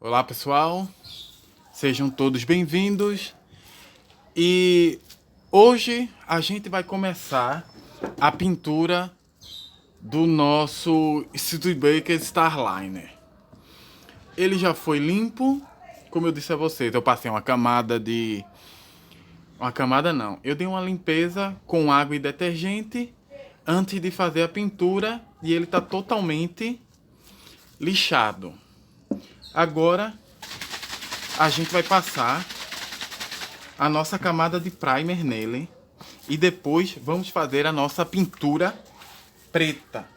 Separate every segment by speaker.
Speaker 1: Olá pessoal, sejam todos bem-vindos e hoje a gente vai começar a pintura do nosso Studebaker Starliner. Ele já foi limpo, como eu disse a vocês, eu passei uma camada de... eu dei uma limpeza com água e detergente antes de fazer a pintura e ele está totalmente lixado. Agora a gente vai passar a nossa camada de primer nele e depois vamos fazer a nossa pintura preta.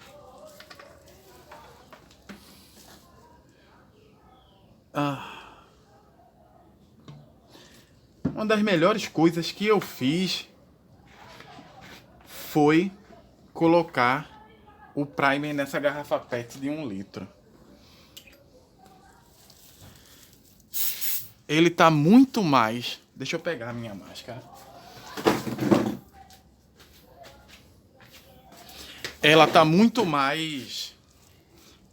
Speaker 1: Uma das melhores coisas que eu fiz foi colocar o primer nessa garrafa PET de 1 litro. Ele tá muito mais... Deixa eu pegar a minha máscara. Ela tá muito mais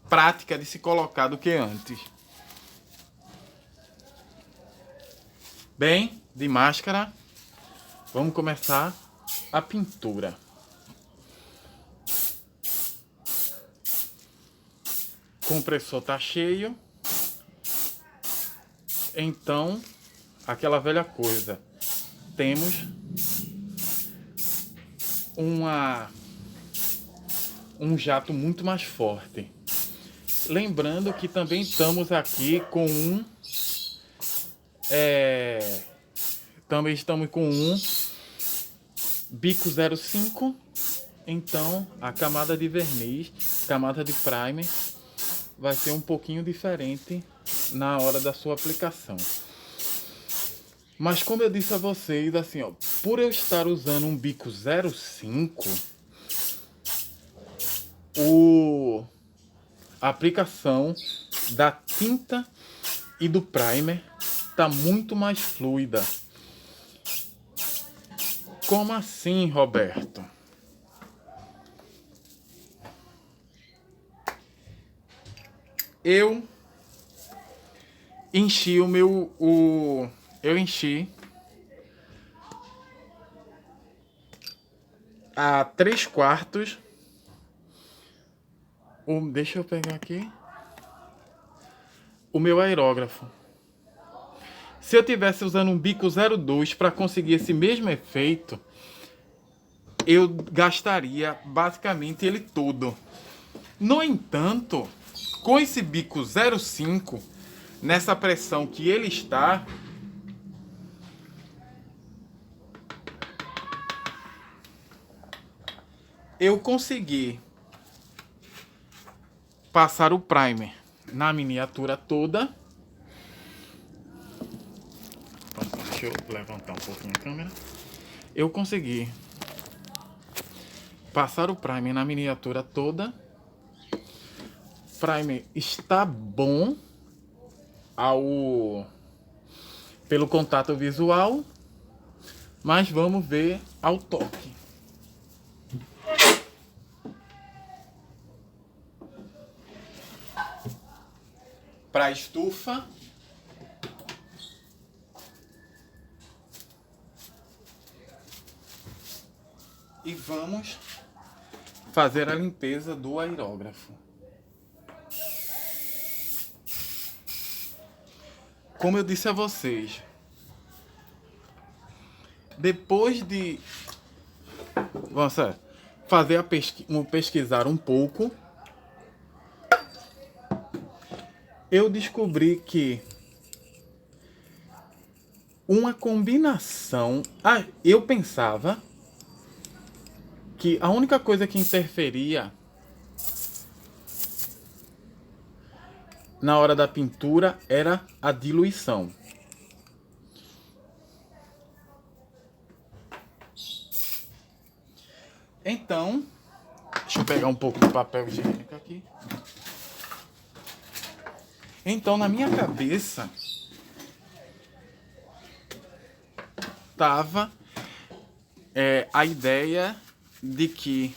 Speaker 1: prática de se colocar do que antes. Bem, de máscara, vamos começar a pintura. O compressor tá cheio. Então, aquela velha coisa, temos um jato muito mais forte. Lembrando que também estamos aqui com também estamos com um bico 05. Então, a camada de verniz, camada de primer, vai ser um pouquinho diferente na hora da sua aplicação. Mas como eu disse a vocês, assim, ó, por eu estar usando um bico 05, a aplicação da tinta e do primer tá muito mais fluida. Como assim, Roberto? Eu enchi eu enchi a 3/4. Deixa eu pegar aqui o meu aerógrafo. Se eu tivesse usando um bico 02 para conseguir esse mesmo efeito, eu gastaria basicamente ele todo. No entanto, com esse bico 05, nessa pressão que ele está, eu consegui passar o primer na miniatura toda. Deixa eu levantar um pouquinho a câmera. Eu consegui passar o primer na miniatura toda. O primer está bom pelo contato visual, mas vamos ver ao toque. Para a estufa, e vamos fazer a limpeza do aerógrafo. Como eu disse a vocês, depois de fazer pesquisar um pouco, eu descobri que uma combinação... eu pensava que a única coisa que interferia na hora da pintura era a diluição. Então, deixa eu pegar um pouco de papel higiênico aqui. Então, na minha cabeça, tava a ideia de que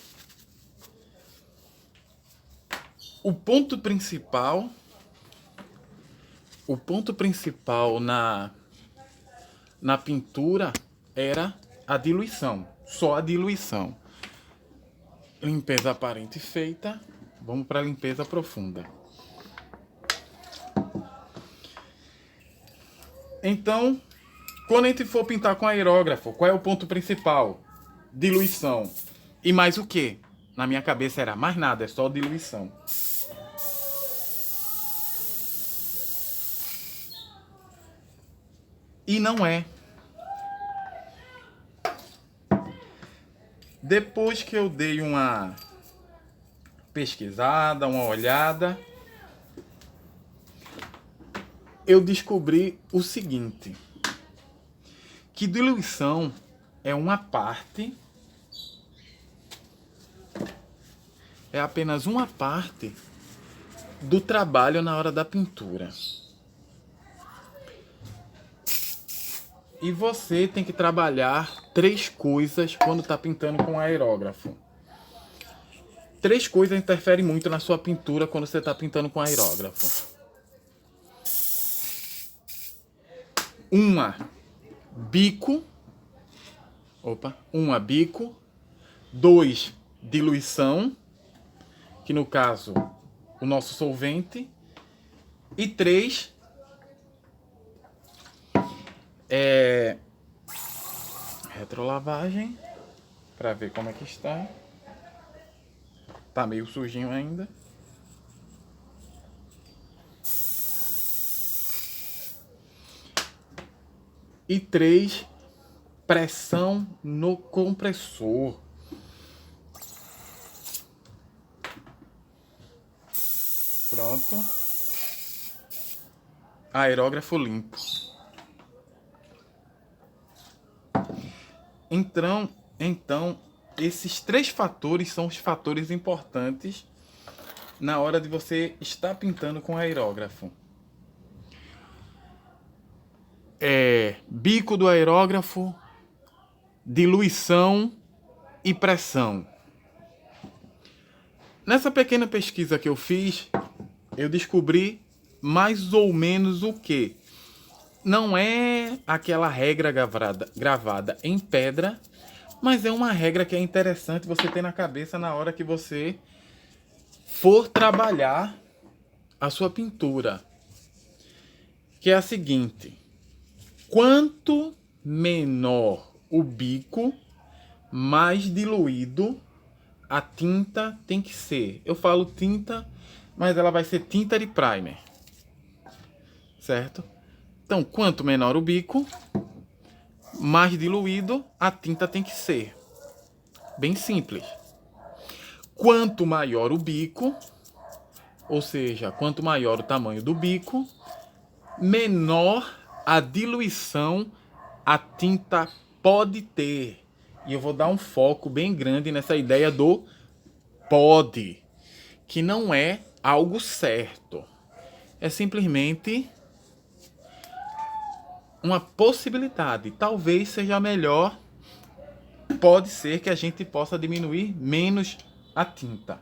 Speaker 1: o ponto principal o ponto principal na pintura era a diluição, só a diluição. Limpeza aparente feita, vamos para a limpeza profunda. Então, quando a gente for pintar com aerógrafo, qual é o ponto principal? Diluição. E mais o quê? Na minha cabeça era mais nada, é só diluição. E não é. Depois que eu dei uma pesquisada, uma olhada, eu descobri o seguinte, que diluição é uma parte, é apenas uma parte do trabalho na hora da pintura. E você tem que trabalhar 3 coisas quando está pintando com aerógrafo. 3 coisas interferem muito na sua pintura quando você está pintando com aerógrafo. Bico. 2, diluição, que no caso, o nosso solvente. E 3, retrolavagem, para ver como é que está. Tá meio sujinho ainda. E 3, pressão no compressor. Pronto. Aerógrafo limpo. Então, esses 3 fatores são os fatores importantes na hora de você estar pintando com aerógrafo. Bico do aerógrafo, diluição e pressão. Nessa pequena pesquisa que eu fiz, eu descobri mais ou menos o que? Não é aquela regra gravada em pedra, mas é uma regra que é interessante você ter na cabeça na hora que você for trabalhar a sua pintura. Que é a seguinte: quanto menor o bico, mais diluído a tinta tem que ser. Eu falo tinta, mas ela vai ser tinta de primer. Certo? Então, quanto menor o bico, mais diluído a tinta tem que ser. Bem simples. Quanto maior o bico, ou seja, quanto maior o tamanho do bico, menor a diluição a tinta pode ter. E eu vou dar um foco bem grande nessa ideia do pode, que não é algo certo. É simplesmente uma possibilidade. Talvez seja melhor. Pode ser que a gente possa diminuir menos a tinta.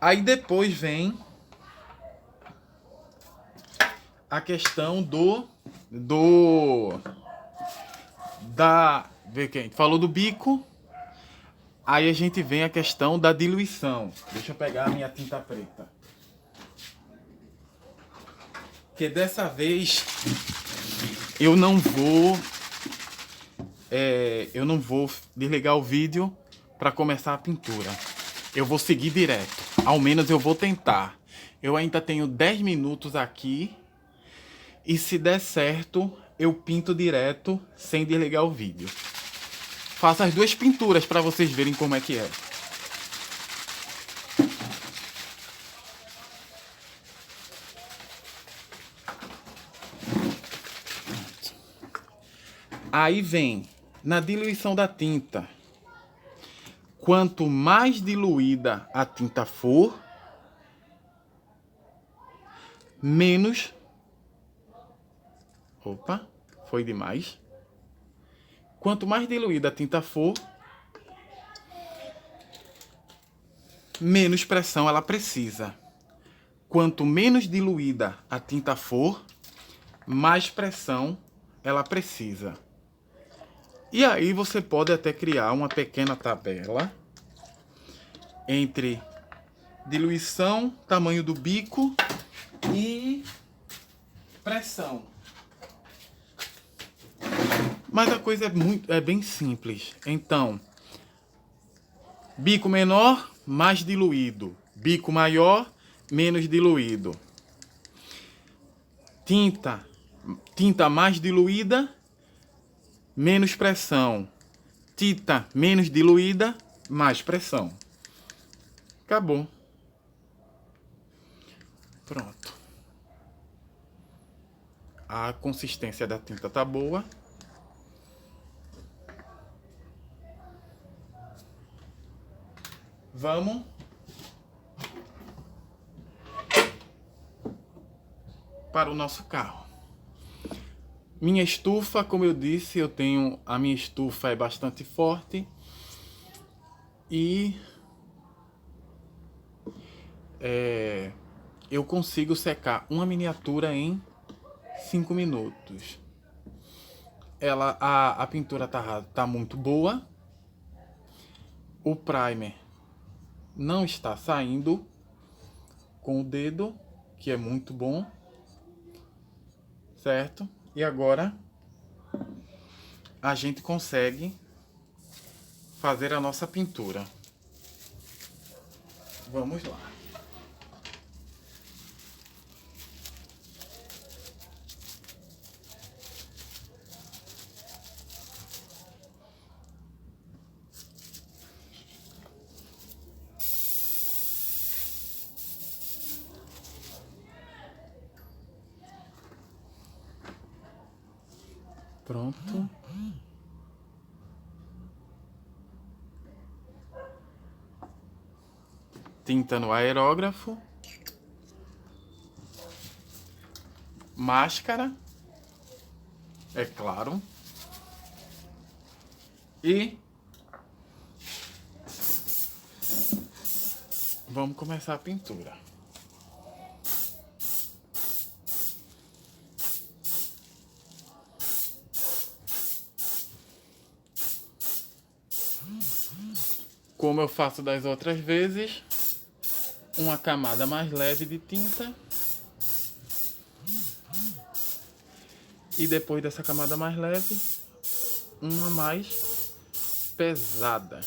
Speaker 1: Aí depois vem a questão vê quem falou do bico. Aí a gente vem a questão da diluição. Deixa eu pegar a minha tinta preta. Que dessa vez eu não vou desligar o vídeo para começar a pintura. Eu vou seguir direto. Ao menos eu vou tentar. Eu ainda tenho 10 minutos aqui. E se der certo, eu pinto direto sem desligar o vídeo. Faço as 2 pinturas para vocês verem como é que é. Aí vem na diluição da tinta. Quanto mais diluída a tinta for, menos... Opa, foi demais. Quanto mais diluída a tinta for, menos pressão ela precisa. quanto menos diluída a tinta for, mais pressão ela precisa. E aí você pode até criar uma pequena tabela entre diluição, tamanho do bico e pressão. Mas a coisa é bem simples. Então, bico menor, mais diluído. Bico maior, menos diluído. Tinta mais diluída, menos pressão. Tinta menos diluída, mais pressão. Acabou. Pronto. A consistência da tinta tá boa. Vamos para o nosso carro. Minha estufa, como eu disse, a minha estufa é bastante forte e eu consigo secar uma miniatura em 5 minutos. A pintura tá muito boa. O primer não está saindo com o dedo, que é muito bom, certo? E agora a gente consegue fazer a nossa pintura. Vamos lá. Pronto. Tinta no aerógrafo. Máscara. É claro. E vamos começar a pintura. Como eu faço das outras vezes, uma camada mais leve de tinta. E depois dessa camada mais leve, uma mais pesada.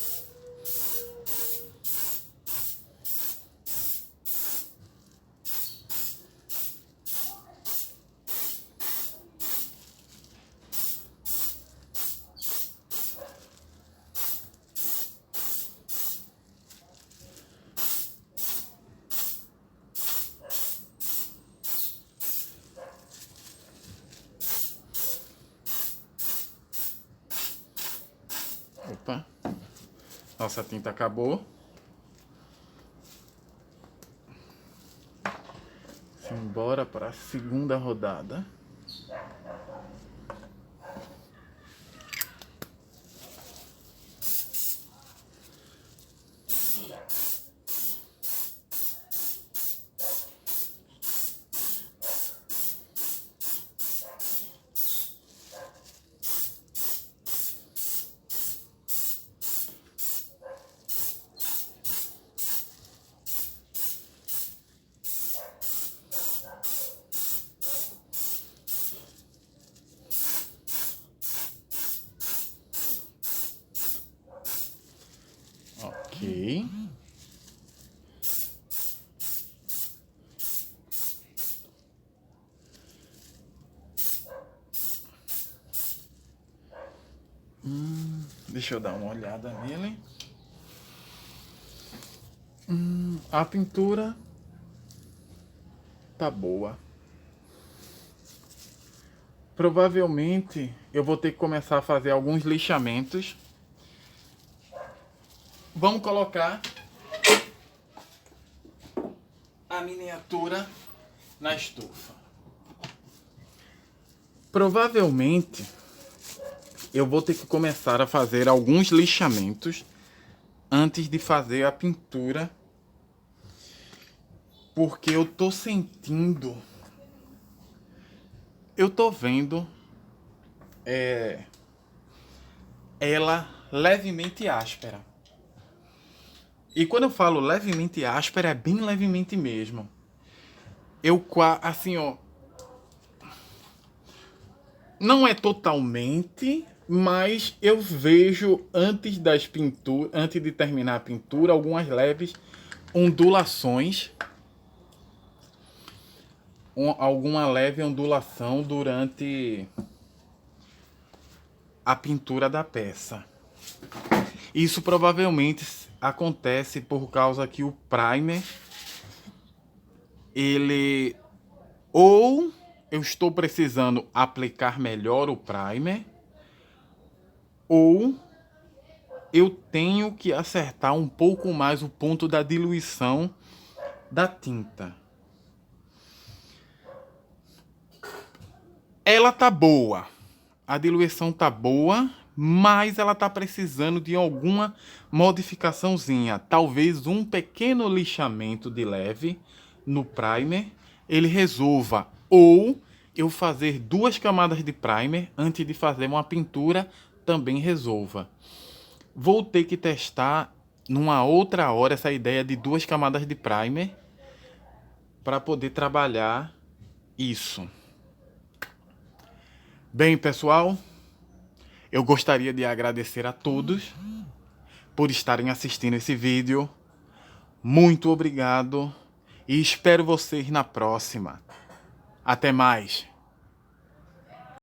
Speaker 1: Opa, nossa tinta acabou. Simbora para a segunda rodada. Ok. Deixa eu dar uma olhada nele. A pintura tá boa. Provavelmente eu vou ter que começar a fazer alguns lixamentos. Vamos colocar a miniatura na estufa. Provavelmente eu vou ter que começar a fazer alguns lixamentos antes de fazer a pintura porque eu tô sentindo, eu tô vendo ela levemente áspera. E quando eu falo levemente áspera, é bem levemente mesmo. Assim, ó, não é totalmente, mas eu vejo antes antes de terminar a pintura, algumas leves ondulações, alguma leve ondulação durante a pintura da peça. Isso provavelmente acontece por causa que o primer, ele, ou eu estou precisando aplicar melhor o primer, ou eu tenho que acertar um pouco mais o ponto da diluição da tinta. Ela tá boa, a diluição tá boa, mas ela tá precisando de alguma modificaçãozinha. Talvez um pequeno lixamento de leve no primer ele resolva, ou eu fazer 2 camadas de primer antes de fazer uma pintura também resolva. Vou ter que testar numa outra hora essa ideia de 2 camadas de primer para poder trabalhar isso. Bem, pessoal, eu gostaria de agradecer a todos por estarem assistindo esse vídeo. Muito obrigado e espero vocês na próxima. Até mais!